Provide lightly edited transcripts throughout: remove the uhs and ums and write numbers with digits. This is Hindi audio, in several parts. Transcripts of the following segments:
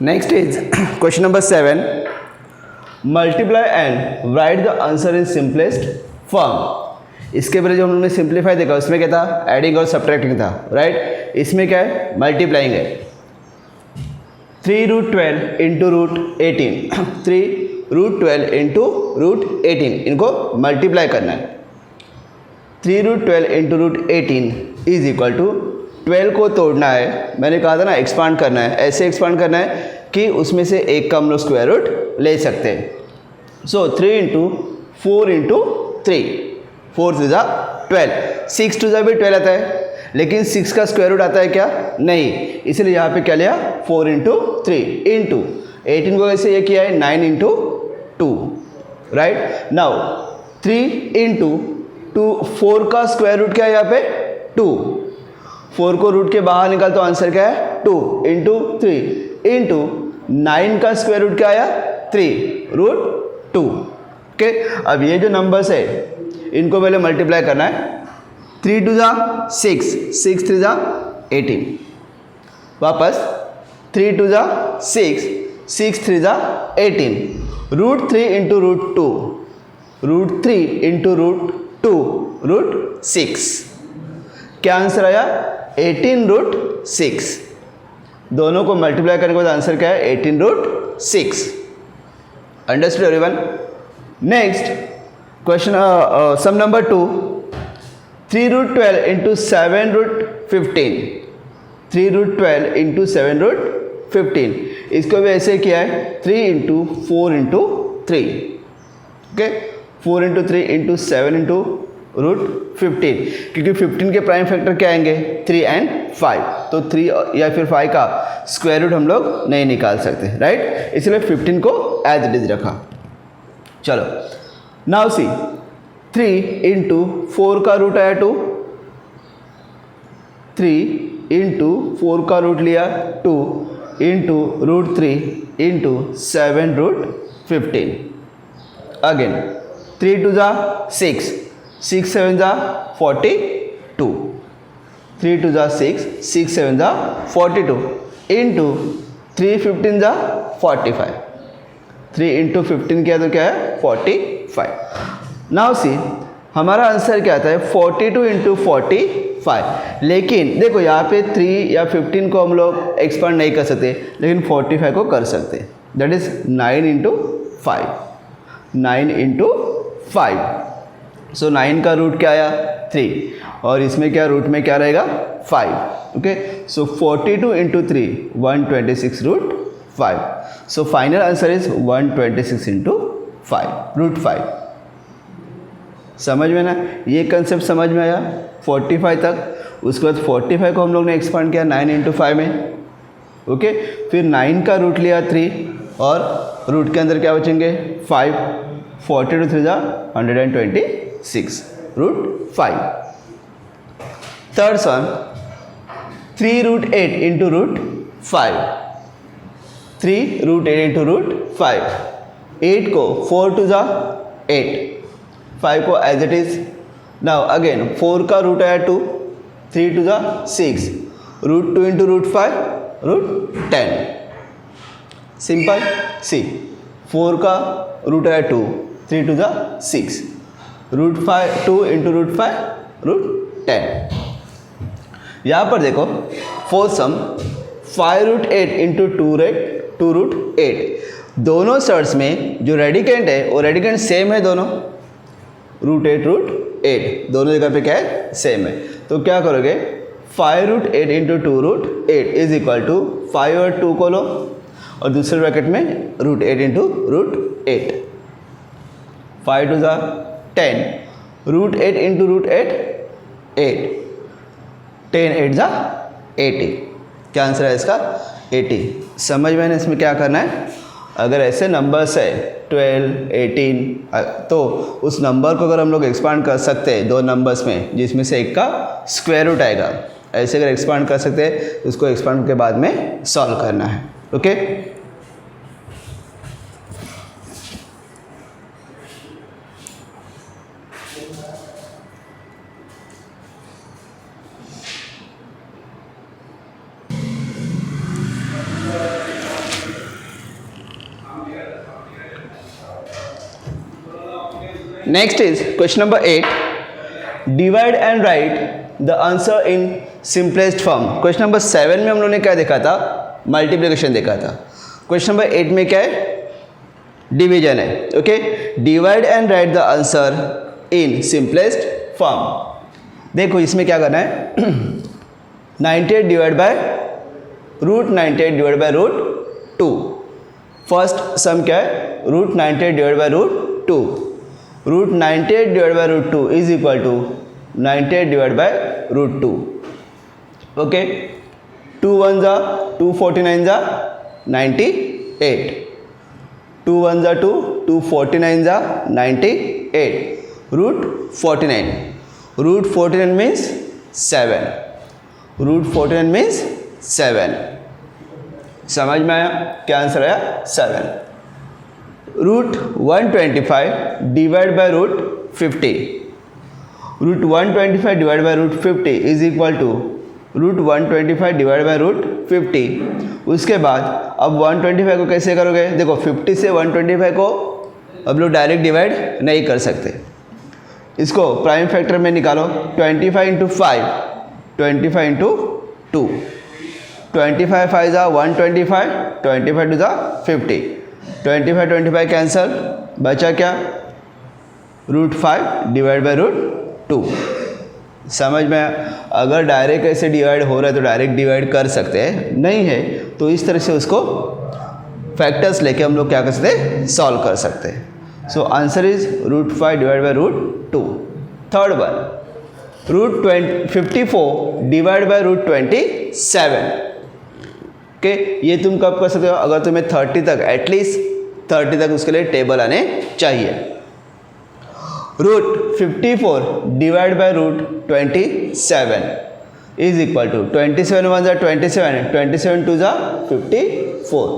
Next is question number 7. Multiply and write the answer in simplest form. इसके पहले जो हम लोगों ने सिंप्लीफाई देखा उसमें क्या था, एडिंग और सब्ट्रैक्टिंग था, राइट. इसमें क्या है, मल्टीप्लाइंग है. 3√12 इंटू √18 3√12 इंटू √18 इनको मल्टीप्लाई करना है. 3√12 इंटू √18 इज इक्वल टू 12 को तोड़ना है. मैंने कहा था ना एक्सपांड करना है. ऐसे एक्सपांड करना है कि उसमें से एक का हम लोग स्क्वायर रूट ले सकते हैं. सो 3 इंटू 4 इंटू 3 4 3 जा 12, 6 2 जा भी 12 आता है, लेकिन 6 का स्क्वायर रूट आता है क्या, नहीं. इसलिए यहाँ पे क्या लिया 4 इंटू 3 इंटू 18 को वैसे ये किया है 9 इंटू 2, राइट. नाउ 3 इंटू 2 4 का स्क्वायर रूट क्या है यहाँ पे 2. 4 को रूट के बाहर निकाल तो आंसर क्या है 2 इंटू 3 इंटू 9 का स्क्वायर रूट क्या आया 3√2. ओके. अब ये जो नंबर्स है इनको पहले मल्टीप्लाई करना है. 3 2 जा 6, 6 3 जा 18, वापस 3 2 जा 6, 6 3 जा 18, √3 इंटू √2, √3 इंटू √2 √6. क्या आंसर आया 18√6. दोनों को मल्टीप्लाई करने के बाद आंसर क्या है 18√6. Understood everyone. नेक्स्ट क्वेश्चन सम नंबर 2. 3√12 इंटू 7√15 3√12 इंटू 7√15 इसको भी ऐसे किया है 3 into 4 into 3. Okay. 4 into 3 into 7 into √15, क्योंकि 15 के प्राइम फैक्टर क्या आएंगे 3 एंड 5, तो 3 या फिर 5 का स्क्वायर रूट हम लोग नहीं निकाल सकते, राइट. इसलिए 15 को एज इट इज रखा. चलो नाउ सी 3 इंटू 4 का रूट आया 2, 3 इंटू 4 का रूट लिया 2 इंटू √3 इंटू 7√15. अगेन 3 2 जा 6, 6 7 जा 42, 3 2 जा 6, 6 7 जा 42 इंटू 3 15 जा 45. 3 इंटू 15 किया तो क्या है 45. नाउ सी हमारा आंसर क्या आता है 42 इंटू 45. लेकिन देखो यहाँ पे 3 या 15 को हम लोग एक्सपांड नहीं कर सकते, लेकिन 45 को कर सकते. That is 9 into 5, 9 into 5. सो 9 का रूट क्या आया 3, और इसमें क्या रूट में क्या रहेगा 5. Okay. So 42 into 3 126√5. So final answer is 126 into 5 √5. समझ में ना, ये कंसेप्ट समझ में आया 45 तक. उसके बाद 45 को हम लोग ने एक्सपांड किया 9 इंटू 5 में. ओके. फिर 9 का रूट लिया 3, और रूट के अंदर क्या बचेंगे 5. 42 3 जा 126 √5. Third one 3√8 into √5. 3√8 इंटू √5. 8 को 4 2 जा 8, 5 को as it is. Now again 4 का रूट आया 2, 3 2 जा 6, √2 इंटू √5 √10. सिंपल. सी 4 का रूट आया 2, 3 2 जा 6, √5 2 इंटू √5 √10. यहाँ पर देखो फोर्थ सम 5√8 इंटू 2√8. दोनों सर्ट्स में जो रेडिकेंट है वो रेडिकेंट सेम है दोनों, √8 √8 दोनों जगह पे क्या है सेम है. तो क्या करोगे 5√8 इंटू 2√8 इज इक्वल टू 5 और 2 को लो, और दूसरे ब्रैकेट में √8 इंटू √8. 5 2 जा 10, √8 इंटू √8 8, 10 8 जा 80. क्या आंसर है इसका 80. समझ में ना इसमें क्या करना है. अगर ऐसे नंबर्स है 12 18 तो उस नंबर को अगर हम लोग एक्सपांड कर सकते हैं दो नंबर्स में जिसमें से एक का स्क्वायर रूट आएगा, ऐसे अगर एक्सपांड कर सकते हैं तो उसको एक्सपांड के बाद में सॉल्व करना है. Okay. Next is question number 8, divide and write the answer in simplest form. Question number 7 में हम लोगों ने क्या देखा था, मल्टीप्लिकेशन देखा था। क्वेश्चन नंबर 8 में क्या है, डिवीजन है। Okay, divide and write the answer in simplest form. देखो इसमें क्या करना है, 98 divide by root 98 divide by root 2। First sum क्या है, root 98 divide by root 2। Root 98 divide by root 2 is equal to 98 divide by root 2। Okay, 2 1 जा 2, 49 जा 98, 2 1 जा 2, 2 49 जा 98, root 49। Root 49 means 7, root 49 means 7। समझ में आया, क्या आंसर आया, 7। Root 125 divide by root 50। Root 125 divide by root 50 is equal to root 125 divide by root 50। उसके बाद अब 125 को कैसे करोगे, देखो 50 से 125 को अब लोग डायरेक्ट डिवाइड नहीं कर सकते, इसको प्राइम फैक्टर में निकालो। 25 इंटू 5, 25 इंटू 2, 25 5 जा 125, 25 2 जा 50, 25 25 कैंसल, बचा क्या, रूट 5 डिवाइड बाय रूट 2। समझ में, अगर डायरेक्ट ऐसे डिवाइड हो रहा है तो डायरेक्ट डिवाइड कर सकते हैं, नहीं है तो इस तरह से उसको फैक्टर्स लेके हम लोग क्या कर सकते हैं, सॉल्व कर सकते हैं। So answer is root 5 divide by root 2। Third one, root 54 divide by root 27। Okay, ये तुम कब कर सकते हो, अगर तुम्हें 30 तक, एटलीस्ट 30 तक उसके लिए टेबल आने चाहिए। Root 54 divide by root 27 is equal to 27 1 जा 27, 27 2 जा 54,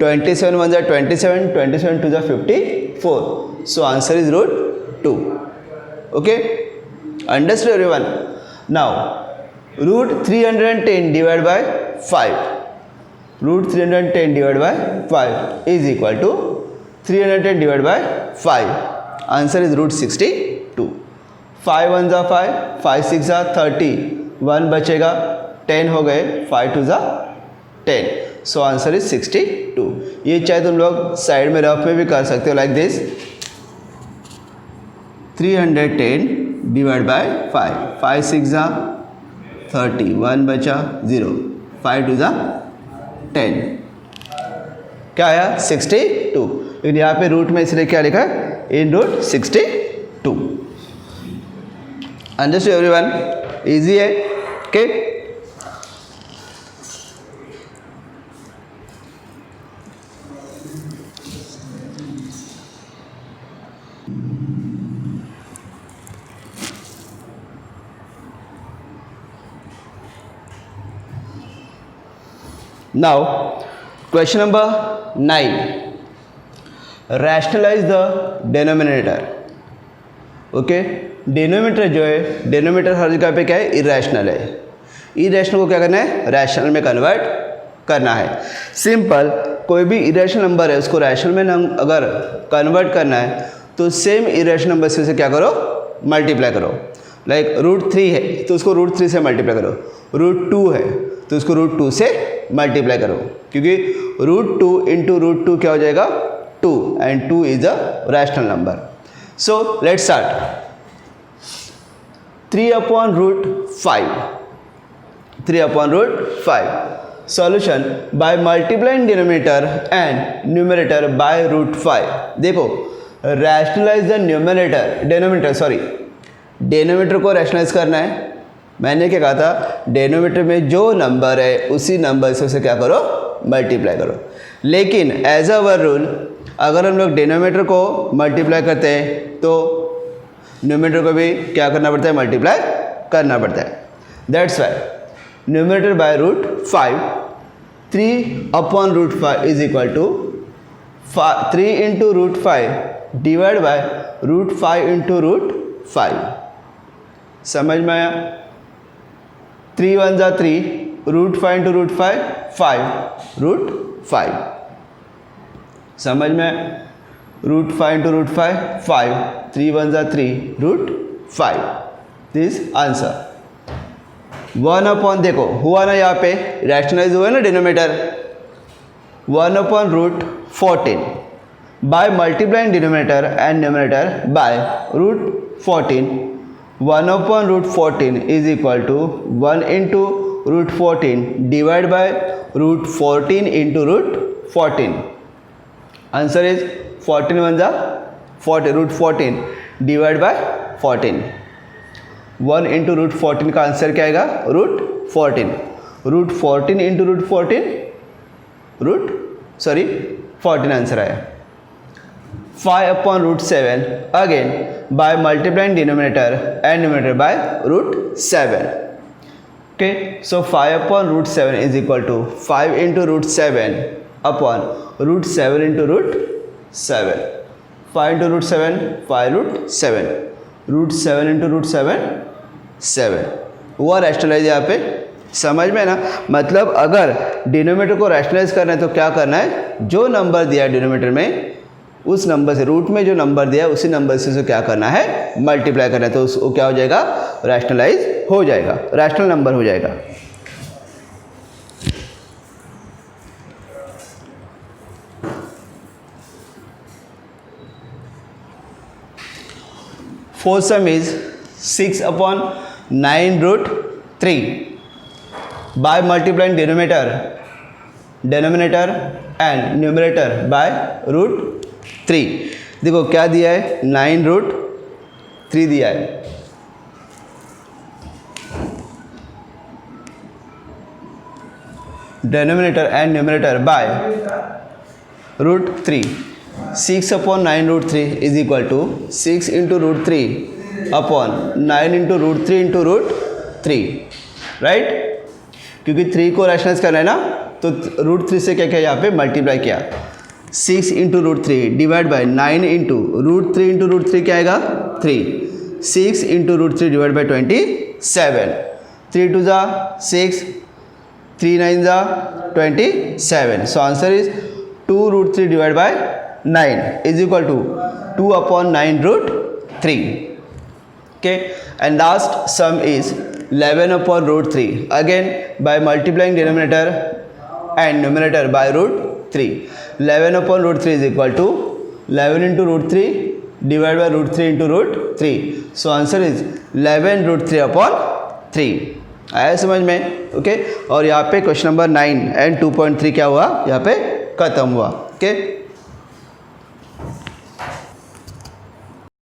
27 1 जा 27, 27 2 जा 54। So answer is root 2। Okay, understood everyone. Now root 310 divide by 5, root 310 divide by 5 is equal to 310 divide by 5। Answer is root 62। 5 1 जा 5, 5 6 जा 30, 1 बचेगा, 10 हो गए, 5 2 जा 10। सो आंसर इज 62। ये चाहे तुम लोग साइड में रफ में भी कर सकते हो, लाइक दिस 310 डिवाइड बाय 5, 5 6 जा 30, 1 बचा 0, 5 2 जा 10, क्या आया 62। लेकिन यहाँ पे रूट में इसलिए क्या लिखा है, इन रूट 62। अंडरस्टूड एवरीवन, इजी है। Okay, now question number 9, rationalise the denominator. Okay, denominator जो है, डिनोमिनेटर हर जगह पे क्या है, इरेशनल है। इरेशनल को क्या करना है, रैशनल में कन्वर्ट करना है। सिंपल, कोई भी इरेशनल नंबर है उसको रैशनल में अगर कन्वर्ट करना है तो सेम इरेशनल नंबर से उसे क्या करो, मल्टीप्लाई करो। लाइक रूट 3 है तो उसको रूट 3 से मल्टीप्लाई करो, रूट 2 है तो उसको रूट 2 से मल्टीप्लाई करो, क्योंकि रूट 2 इंटू रूट 2 क्या हो जाएगा, 2, and 2 is a rational number. So let's start. 3 upon root 5. 3 upon root 5. Solution by multiplying denominator and numerator by root 5. देखो, rationalize the denominator को rationalize करना है। मैंने क्या कहा था, डेनोमीटर में जो नंबर है उसी नंबर से उसे क्या करो, मल्टीप्लाई करो। लेकिन एज अवर रूल, अगर हम लोग डिनोमीटर को मल्टीप्लाई करते हैं तो न्यूमरेटर को भी क्या करना पड़ता है, मल्टीप्लाई करना पड़ता है। That's why numerator by root 5, 3 upon root 5 is equal to 3 into root 5 divide by root 5 into root 5। समझ में आया? 3 1 जा 3, रूट 5 इंटू रूट 5, 5 रूट 5। समझ में? रूट 5 इंटू रूट 5 5, 3 1 जा 3 रूट 5, दिस आंसर। 1 अपॉन देखो हुआ ना यहाँ पे रैशनलाइज हुआ ना denominator, 1 upon root 14 by multiplying denominator and numerator by root 14, 1 upon root 14 is equal to 1 into root 14 divided by root 14 into root 14. Answer is 14 1 जा 40 root 14 divided by 14. 1 into root 14 का आंसर क्या आएगा root 14. root 14 into root 14 14 answer आया। 5 upon root 7 again by multiplying denominator and numerator by root 7. Okay, so 5 upon root 7 is equal to 5 into root 7 upon root 7 into root 7. 5 into root 7 5 root 7 root 7 into root 7 7 हुआ रैशनलाइज यहाँ पे, समझ में ना। मतलब अगर डिनोमिनेटर को रैशनलाइज करना है तो क्या करना है, जो नंबर दिया है डिनोमिनेटर में उस नंबर से, रूट में जो नंबर दिया है उसी नंबर से उसे क्या करना है मल्टीप्लाई करना है, तो उसको क्या हो जाएगा रैशनलाइज हो जाएगा, रैशनल नंबर हो जाएगा। Fourth sum is 6 upon 9 root 3 by multiplying denominator and numerator by root 3। देखो क्या दिया है 9 रूट 3 दिया है, denominator and numerator by root 3। 6 upon 9 root 3 is equal to 6 into root 3 upon 9 into root 3 into root 3, right. क्योंकि 3 को रैशनलाइज करना है ना, तो रूट 3 से क्या किया यहाँ पे मल्टीप्लाई किया। 6 into root 3 divide by 9 into root 3 into root 3 क्या आएगा 3। 6 इंटू रूट 3 डिवाइड बाई 27, 3 2 जा 6, 3 9 जा 27। So answer is 2 root 3 divide by 9 is equal to 2 upon 9 root 3। Okay, and last sum is 11 upon root 3 again by multiplying denominator and numerator by root 3. 11 upon root 3 is equal to 11 into root 3 divided by root 3 into root 3. So answer is 11 root 3 upon 3. आया समझ में? ओके, और यहाँ पे क्वेश्चन नंबर 9 एंड 2.3 क्या हुआ यहाँ पे खत्म हुआ। ओके।